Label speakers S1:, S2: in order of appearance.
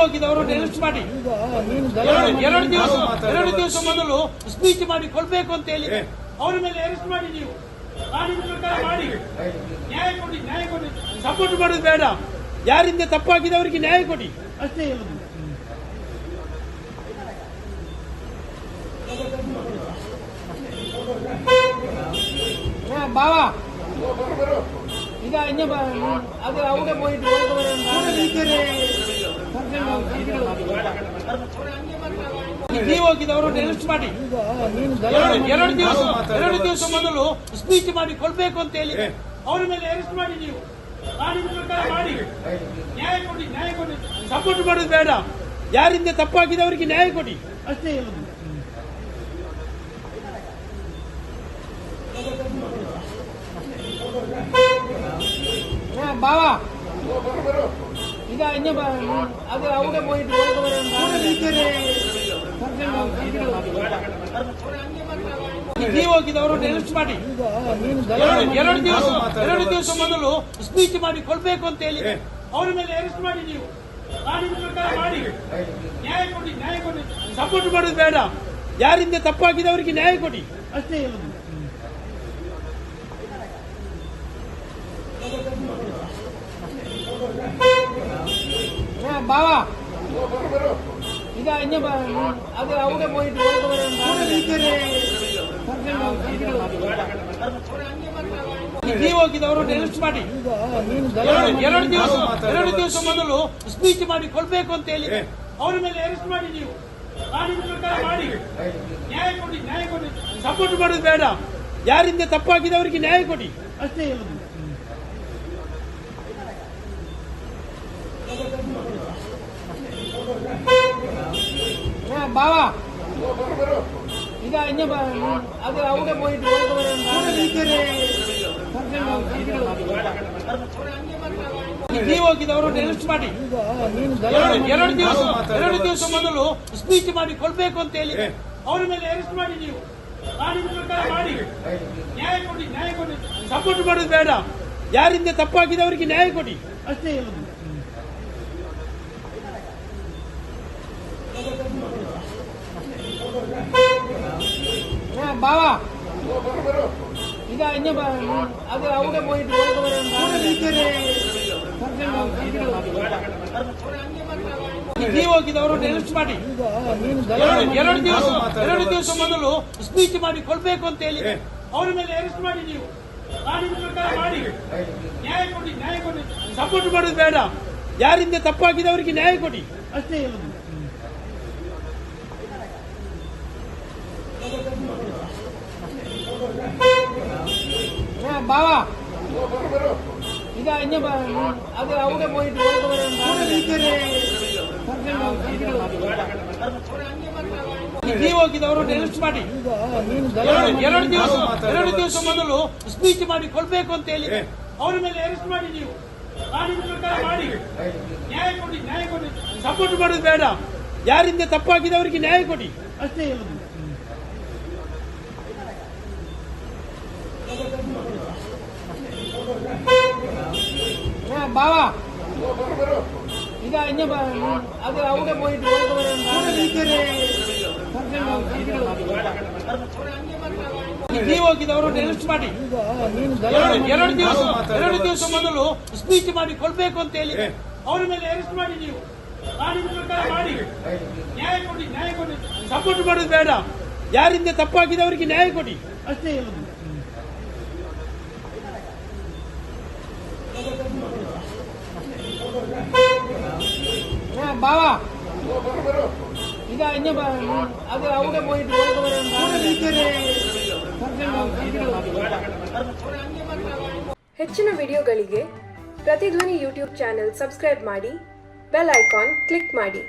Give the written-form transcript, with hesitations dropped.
S1: ಹೋಗಿದವರನ್ನು arrest ಮಾಡಿ ಎರಡು ದಿವಸ ಮೊದಲು ಸ್ಪೀಚ್ ಮಾಡಿ ಕೊಡ್ಬೇಕು ಅಂತ ಹೇಳಿ ಅವರ ಮೇಲೆ ಅರೆಸ್ಟ್ ಮಾಡಿ. ನೀವು ಕಾನೂನು ಪ್ರಕಾರ ಮಾಡಿ, ನ್ಯಾಯ ಕೊಡಿ. ಸಪೋರ್ಟ್ ಮಾಡೋದು ಬೇಡ. ಯಾರಿಂದ ತಪ್ಪಾಗಿದೆ ಅವರಿಗೆ ನ್ಯಾಯ ಕೊಡಿ ಅಷ್ಟೇ ಹೇಳುದು. ಬಾವಾ ಈಗ ಅದು ಅವರೇ ಹೋಯಿತು. ನೀವು ಹೋಗಿದವರನ್ನು ಅರೆಸ್ಟ್ ಮಾಡಿ ಎರಡು ದಿವಸ ಮೊದಲು ಸ್ಪೀಚ್ ಮಾಡಿ ಕೊಡ್ಬೇಕು ಅಂತ ಹೇಳಿ ಅವರ ಮೇಲೆ ಅರೆಸ್ಟ್ ಮಾಡಿ. ನೀವು ಕಾನೂನು ಪ್ರಕಾರ ಮಾಡಿ, ನ್ಯಾಯ ಕೊಡಿ. ಸಪೋರ್ಟ್ ಮಾಡೋದು ಬೇಡ. ಯಾರಿಂದ ತಪ್ಪಾಗಿದೆ ಅವರಿಗೆ ನ್ಯಾಯ ಕೊಡಿ ಅಷ್ಟೇ ಹೇಳುದು. ಬಾವಾ ಈಗ ಅದು ಅವರೇ ಹೋಯಿತು. ನೀವು ಹೋಗಿದವರನ್ನು ಅರೆಸ್ಟ್ ಮಾಡಿ ಎರಡು ದಿವಸ ಮೊದಲು ಸ್ಪೀಚ್ ಮಾಡಿ ಕೊಡ್ಬೇಕು ಅಂತ ಹೇಳಿ ಅವರ ಮೇಲೆ ಅರೆಸ್ಟ್ ಮಾಡಿ. ನೀವು ಕಾನೂನು ಪ್ರಕಾರ ಮಾಡಿ, ನ್ಯಾಯ ಕೊಡಿ. ಸಪೋರ್ಟ್ ಮಾಡೋದು ಬೇಡ. ಯಾರಿಂದ ತಪ್ಪಾಗಿದೆ ಅವರಿಗೆ ನ್ಯಾಯ ಕೊಡಿ ಅಷ್ಟೇ ಹೇಳುದು. ಬಾವಾ ಈಗ ಅದು ಅವರೇ ಹೋಯಿತು. ನೀವು ಹೋಗಿದವರನ್ನು ಅರೆಸ್ಟ್ ಮಾಡಿ ಎರಡು ದಿವಸ ಮೊದಲು ಸ್ಪೀಚ್ ಮಾಡಿ ಕೊಡ್ಬೇಕು ಅಂತ ಹೇಳಿ ಅವರ ಮೇಲೆ ಅರೆಸ್ಟ್ ಮಾಡಿ. ನೀವು ಕಾನೂನು ಪ್ರಕಾರ ಮಾಡಿ, ನ್ಯಾಯ ಕೊಡಿ. ಸಪೋರ್ಟ್ ಮಾಡೋದು ಬೇಡ. ಯಾರಿಂದ ತಪ್ಪಾಗಿದೆ ಅವರಿಗೆ ನ್ಯಾಯ ಕೊಡಿ ಅಷ್ಟೇ ಹೇಳುದು. ಬಾವಾ ಈಗ ಅದು ಅವರೇ ಹೋಯಿತು. ನೀವು ಹೋಗಿದವರನ್ನು ಅರೆಸ್ಟ್ ಮಾಡಿ ಎರಡು ದಿವಸ ಮೊದಲು ಸ್ಪೀಚ್ ಮಾಡಿ ಕೊಡ್ಬೇಕು ಅಂತ ಹೇಳಿ ಅವರ ಮೇಲೆ ಅರೆಸ್ಟ್ ಮಾಡಿ. ನೀವು ಕಾನೂನು ಪ್ರಕಾರ ಮಾಡಿ, ನ್ಯಾಯ ಕೊಡಿ. ಸಪೋರ್ಟ್ ಮಾಡೋದು ಬೇಡ. ಯಾರಿಂದ ತಪ್ಪಾಗಿದೆ ಅವರಿಗೆ ನ್ಯಾಯ ಕೊಡಿ ಅಷ್ಟೇ ಹೇಳುದು. ಬಾವಾ ಈಗ ಅದು ಅವರೇ ಹೋಯಿತು. ನೀವು ಹೋಗಿದವರನ್ನು ಅರೆಸ್ಟ್ ಮಾಡಿ ಎರಡು ದಿವಸ ಮೊದಲು ಸ್ಪೀಚ್ ಮಾಡಿ ಕೊಡ್ಬೇಕು ಅಂತ ಹೇಳಿ ಅವರ ಮೇಲೆ ಅರೆಸ್ಟ್ ಮಾಡಿ. ನೀವು ಕಾನೂನು ಪ್ರಕಾರ ಮಾಡಿ, ನ್ಯಾಯ ಕೊಡಿ. ಸಪೋರ್ಟ್ ಮಾಡೋದು ಬೇಡ. ಯಾರಿಂದ ತಪ್ಪಾಗಿದೆ ಅವರಿಗೆ ನ್ಯಾಯ ಕೊಡಿ ಅಷ್ಟೇ ಹೇಳುದು. ಬಾವಾ ಈಗ ಅದು ಅವರೇ ಹೋಯಿತು. ನೀವು ಹೋಗಿದವರನ್ನು ಅರೆಸ್ಟ್ ಮಾಡಿ ಎರಡು ದಿವಸ ಮೊದಲು ಸ್ಪೀಚ್ ಮಾಡಿ ಕೊಡ್ಬೇಕು ಅಂತ ಹೇಳಿ ಅವರ ಮೇಲೆ ಅರೆಸ್ಟ್ ಮಾಡಿ. ನೀವು ಕಾನೂನು ಪ್ರಕಾರ ಮಾಡಿ, ನ್ಯಾಯ ಕೊಡಿ. ಸಪೋರ್ಟ್ ಮಾಡೋದು ಬೇಡ. ಯಾರಿಂದ ತಪ್ಪಾಗಿದೆ ಅವರಿಗೆ ನ್ಯಾಯ ಕೊಡಿ ಅಷ್ಟೇ ಹೇಳುದು. ಬಾವಾ ಈಗ ಅದು ಅವರೇ ಹೋಯಿತು. ನೀವು ಹೋಗಿದವರನ್ನು ಅರೆಸ್ಟ್ ಮಾಡಿ ಎರಡು ದಿವಸ ಮೊದಲು ಸ್ಪೀಚ್ ಮಾಡಿ ಕೊಡ್ಬೇಕು ಅಂತ ಹೇಳಿ ಅವರ ಮೇಲೆ ಅರೆಸ್ಟ್ ಮಾಡಿ. ನೀವು ಕಾನೂನು ಪ್ರಕಾರ ಮಾಡಿ, ನ್ಯಾಯ ಕೊಡಿ. ಸಪೋರ್ಟ್ ಮಾಡೋದು ಬೇಡ. ಯಾರಿಂದ ತಪ್ಪಾಗಿದೆ ಅವರಿಗೆ ನ್ಯಾಯ ಕೊಡಿ ಅಷ್ಟೇ ಹೇಳುದು. ಬಾವಾ ಈಗ ಅದು ಅವರೇ ಹೋಯಿತು.
S2: ಹೆಚ್ಚಿನ ವಿಡಿಯೋಗಳಿಗೆ ಪ್ರತಿಧ್ವನಿ ಯೂಟ್ಯೂಬ್ ಚಾನೆಲ್ ಸಬ್ಸ್ಕ್ರೈಬ್ ಮಾಡಿ, ಬೆಲ್ ಐಕಾನ್ ಕ್ಲಿಕ್ ಮಾಡಿ.